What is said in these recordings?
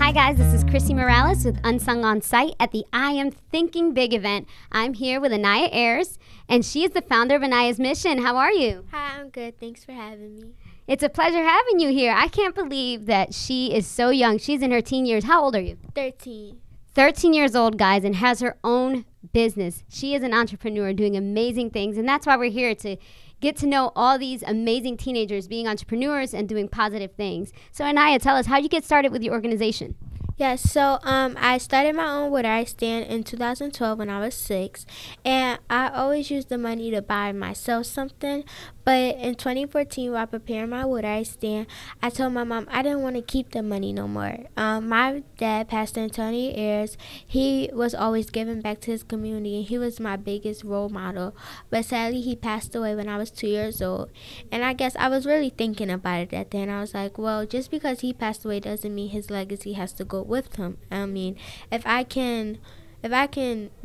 Hi guys, this is Chrissy Morales with Unsungonsight at the I Am Thinking Big event. I'm here with Aniyah Ayres, and she is the founder of Aniyah's Mission. How are you? Hi, I'm good. Thanks for having me. It's a pleasure having you here. I can't believe that she is so young. She's in her teen years. How old are you? 13. 13 years old, guys, and has her own business. She is an entrepreneur doing amazing things, and that's why we're here, to get to know all these amazing teenagers being entrepreneurs and doing positive things. So Aniyah, tell us, how did you get started with your organization? Yes, so I started my own wood art stand in 2012 when I was 6, and I always used the money to buy myself something. But in 2014, while preparing my wood art stand, I told my mom I didn't want to keep the money no more. My dad, Pastor Antonio Ayres, he was always giving back to his community, and he was my biggest role model. But sadly, he passed away when I was 2 years old. And I guess I was really thinking about it at the end. I was like, well, just because he passed away doesn't mean his legacy has to go with him. I mean, if I can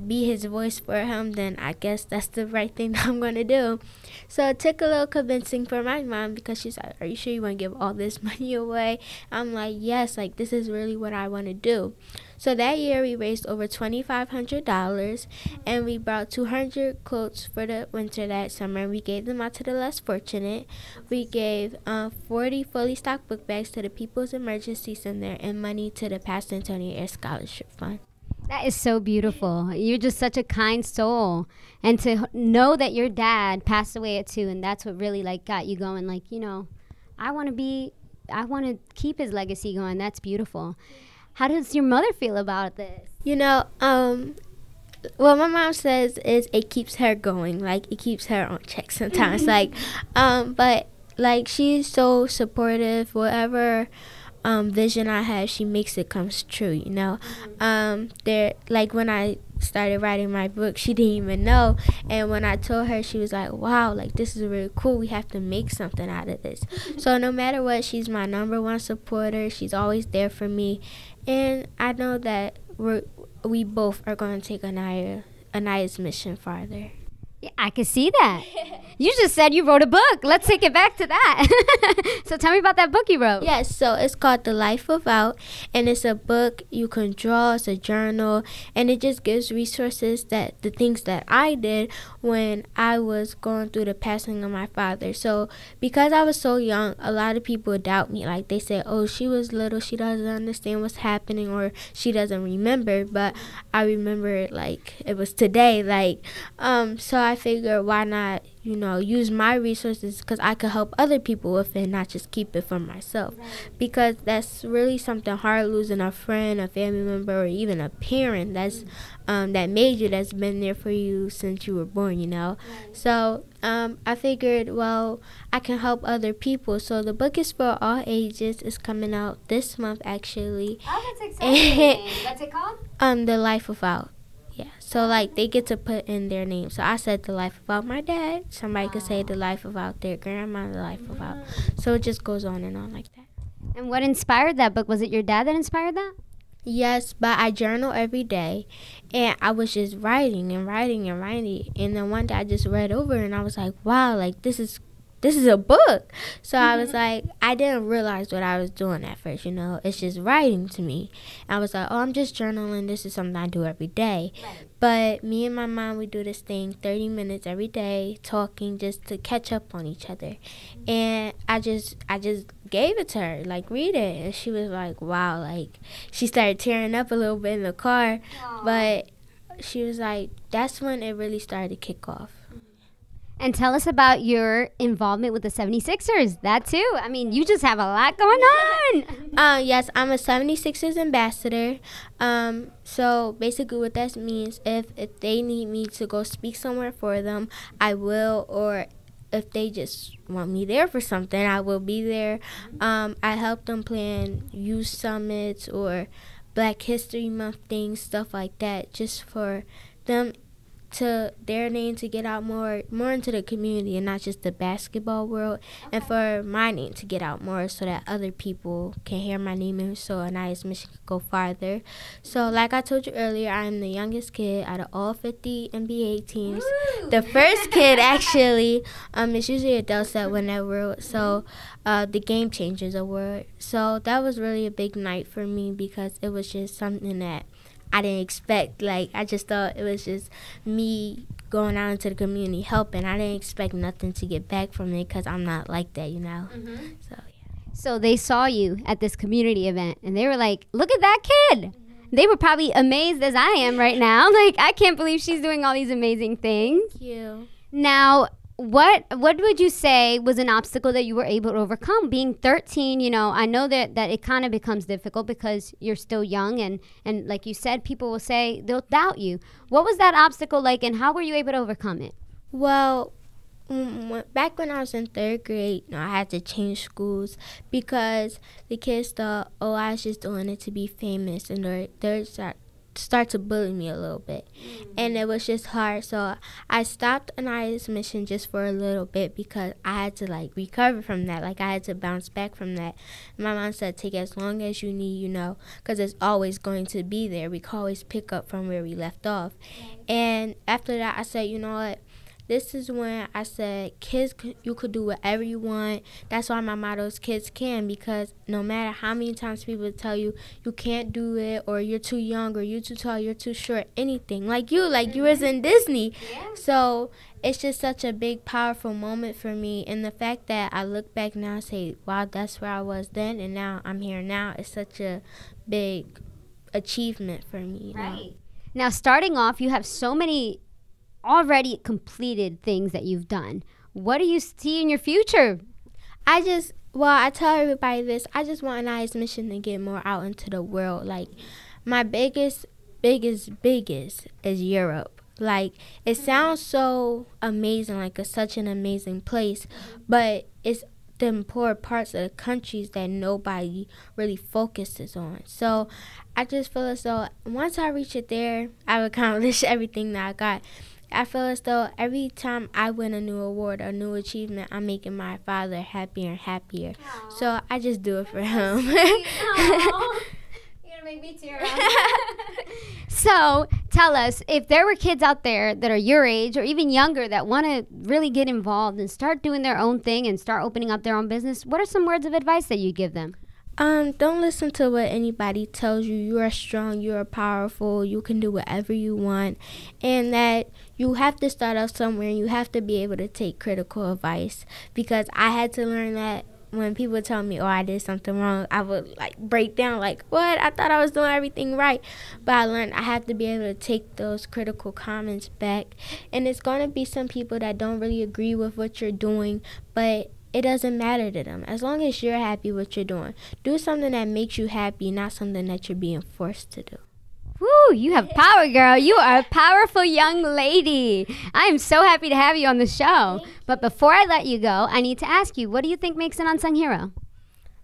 be his voice for him, then I guess that's the right thing that I'm going to do. So it took a little convincing for my mom, because she's like, are you sure you want to give all this money away? I'm like, yes, like this is really what I want to do. So that year we raised over $2,500, and we brought 200 clothes for the winter that summer. We gave them out to the less fortunate. We gave 40 fully stocked book bags to the People's Emergency Center, and money to the Pastor Antonio Ayres Scholarship Fund. That is so beautiful. You're just such a kind soul. And to know that your dad passed away at 2, and that's what really got you going, I want to keep his legacy going. That's beautiful. How does your mother feel about this? What my mom says is it keeps her going. It keeps her on check sometimes. But she's so supportive. Whatever vision I have, she makes it come true, when I started writing my book, she didn't even know, and when I told her, she was like, wow, this is really cool, we have to make something out of this. So no matter what, she's my #1 supporter. She's always there for me, and I know that we both are going to take Aniyah's mission farther. Yeah, I can see that. You just said you wrote a book. Let's take it back to that. So tell me about that book you wrote. Yes, so it's called The Life Without, and it's a book you can draw. It's a journal, and it just gives resources the things that I did when I was going through the passing of my father. So because I was so young, a lot of people doubt me. They say, oh, she was little, she doesn't understand what's happening, or she doesn't remember. But I remember it like it was today. So I figured, why not, use my resources, because I could help other people with it, not just keep it for myself. Right. Because that's really something hard, losing a friend, a family member, or even a parent that's that made you, that's been there for you since you were born, Right. So I figured, well, I can help other people. So the book is for all ages. It's coming out this month, actually. Oh, that's exciting. What's it called? The Life Without. Yeah, so they get to put in their name. So I said The Life Without my dad. Somebody could say The Life Without their grandma, The Life Without. So it just goes on and on like that. And what inspired that book? Was it your dad that inspired that? Yes, but I journal every day, and I was just writing and writing and writing. And then one day I just read over, and I was like, wow, this is a book. So I was like, I didn't realize what I was doing at first, It's just writing to me. And I was like, oh, I'm just journaling. This is something I do every day. Right. But me and my mom, we do this thing 30 minutes every day, talking just to catch up on each other. And I just gave it to her, read it. And she was like, wow, she started tearing up a little bit in the car. Aww. But she was like, that's when it really started to kick off. And tell us about your involvement with the 76ers. That too. I mean, you just have a lot going on. Yes, I'm a 76ers ambassador. So basically what that means, if they need me to go speak somewhere for them, I will. Or if they just want me there for something, I will be there. I help them plan youth summits or Black History Month things, stuff like that, just for them to their name to get out more into the community and not just the basketball world, and for my name to get out more so that other people can hear my name and so Aniyah's mission can go farther. So like I told you earlier, I'm the youngest kid out of all 50 NBA teams. Woo! The first kid actually, it's usually adults that win that award, so the Game Changers award. So that was really a big night for me because it was just something that I didn't expect. Like, I just thought it was just me going out into the community helping. I didn't expect nothing to get back from it because I'm not like that, you know. So yeah. So they saw you at this community event and they were like, look at that kid. They were probably amazed as I am right now. Like, I can't believe she's doing all these amazing things. Thank you. Now, what would you say was an obstacle that you were able to overcome? Being 13, you know, I know that it kind of becomes difficult because you're still young and like you said, people will say they'll doubt you. What was that obstacle like and how were you able to overcome it? Well, back when I was in 3rd grade, I had to change schools because the kids thought, oh, I was just doing it to be famous, and they start to bully me a little bit. And it was just hard, so I stopped Aniyah's mission just for a little bit because I had to like recover from that. Like, I had to bounce back from that. My mom said take as long as you need, you know, because it's always going to be there. We can always pick up from where we left off. And after that I said, you know what, this is when I said, kids, you could do whatever you want. That's why my motto is kids can, because no matter how many times people tell you you can't do it, or you're too young, or you're too tall, you're too short, anything, like you was in Disney. Yeah. So it's just such a big, powerful moment for me. And the fact that I look back now and say, wow, that's where I was then, and now I'm here now, it's such a big achievement for me. Right. Now, starting off, you have so many already completed things that you've done. What do you see in your future? I tell everybody this, I just want Aniyah's mission to get more out into the world. Like, my biggest is Europe. Like, it sounds so amazing, like it's such an amazing place, but it's the poor parts of the countries that nobody really focuses on. So I just feel as though once I reach it there, I've accomplished everything that I got. I feel as though every time I win a new award or a new achievement, I'm making my father happier and happier. Aww. So I just do it for him. You're gonna make me tear up. So tell us, if there were kids out there that are your age or even younger that want to really get involved and start doing their own thing and start opening up their own business, what are some words of advice that you give them? Don't listen to what anybody tells you. You are strong, you are powerful, you can do whatever you want, and that you have to start out somewhere and you have to be able to take critical advice, because I had to learn that when people tell me, oh, I did something wrong, I would like break down like, what? I thought I was doing everything right. But I learned I have to be able to take those critical comments back, and it's going to be some people that don't really agree with what you're doing, but it doesn't matter to them. As long as you're happy with what you're doing, do something that makes you happy, not something that you're being forced to do. Woo, you have power, girl. You are a powerful young lady. I am so happy to have you on the show. But before I let you go, I need to ask you, what do you think makes an unsung hero?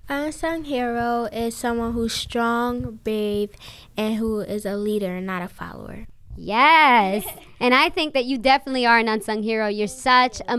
An unsung hero is someone who's strong, brave, and who is a leader and not a follower. Yes. And I think that you definitely are an unsung hero. You're such a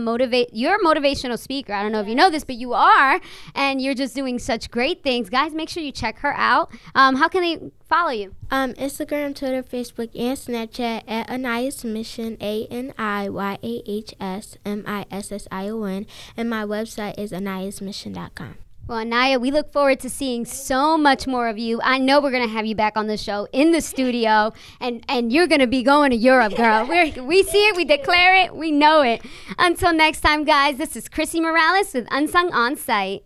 you're a motivational speaker. I don't know if you know this, but you are. And you're just doing such great things. Guys, make sure you check her out. How can they follow you? Instagram, Twitter, Facebook, and Snapchat at Aniyahs Mission, ANIYAHSMISSION. And my website is aniyahsmission.com. Well, Aniyah, we look forward to seeing so much more of you. I know we're going to have you back on the show in the studio, and you're going to be going to Europe, girl. We see it, we declare it, we know it. Until next time, guys, this is Chrissy Morales with Unsungonsight.